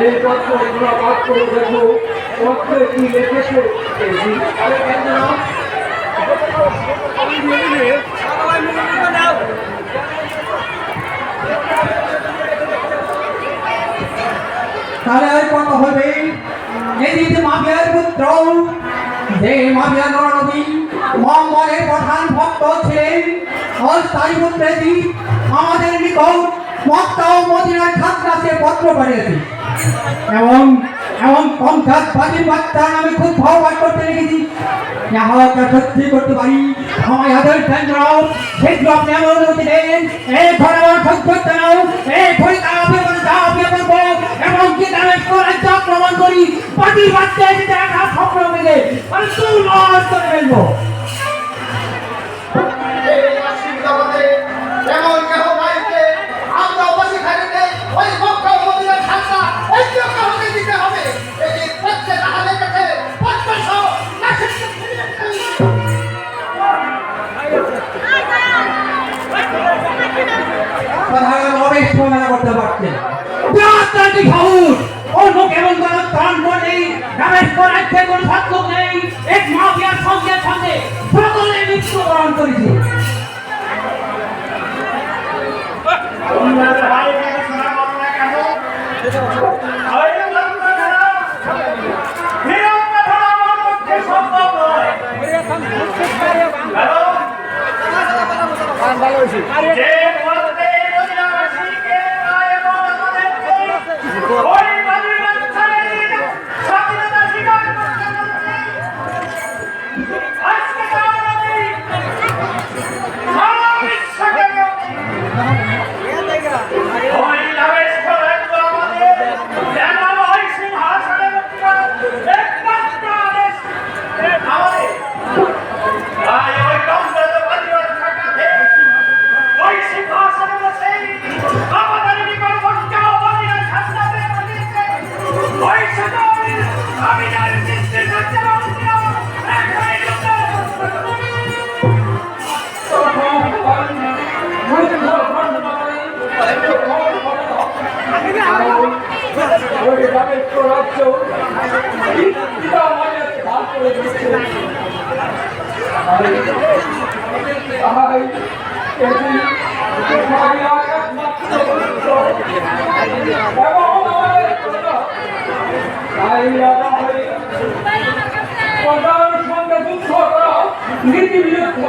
এই পত্রগুলো পাঠ করে দেখো পত্রে কি লিখেছে। তাহলে আর কত হবে যেদিন মাবিয়ার পুত্র যে মাবিয়া নবী মোহাম্মদের প্রধান ভক্ত ছিলেন তারই পুত্রেদি আমাদের নিকট মক্কা ও মদিনার খাতরাতে পত্র পাঠিয়েছে এবং পঞ্চাশ বাজির বাচ্চা আমি খুব ভাববাদ করতে রেখেছি যাহাকে সত্যি করতে পারি আমাদের কেন্দ্র সেগুলো আপনি আমার অনুমতি দেন এই ঘরে আমার সত্য নাও এই ঘরে আপনি বলবো এবং কি তাদের রাজ্য আক্রমণ করি বাজির বাচ্চা এসে একটা স্বপ্ন মেলে আমি তুই লস করে ফেলবো। করতে পারছেন অন্য কেমন কোন ত্রাণ নেই রমেশ করাচ্ছে কোন সাধ্য নেই এক মাফিয়ার সঙ্গে সঙ্গে সকলে মৃত্যুবরণ করেছে। ভালো হয়েছে নীতি বিরুদ্ধ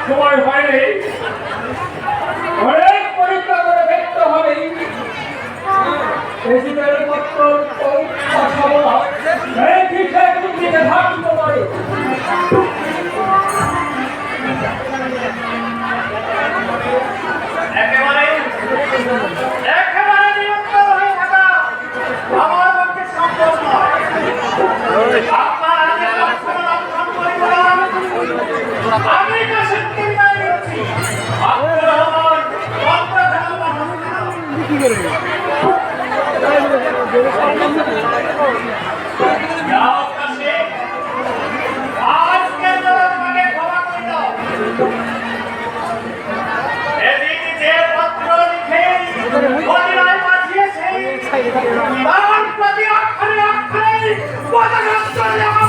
সময় হয়নি অনেক পরীক্ষা করে দেখতে হবে Bye.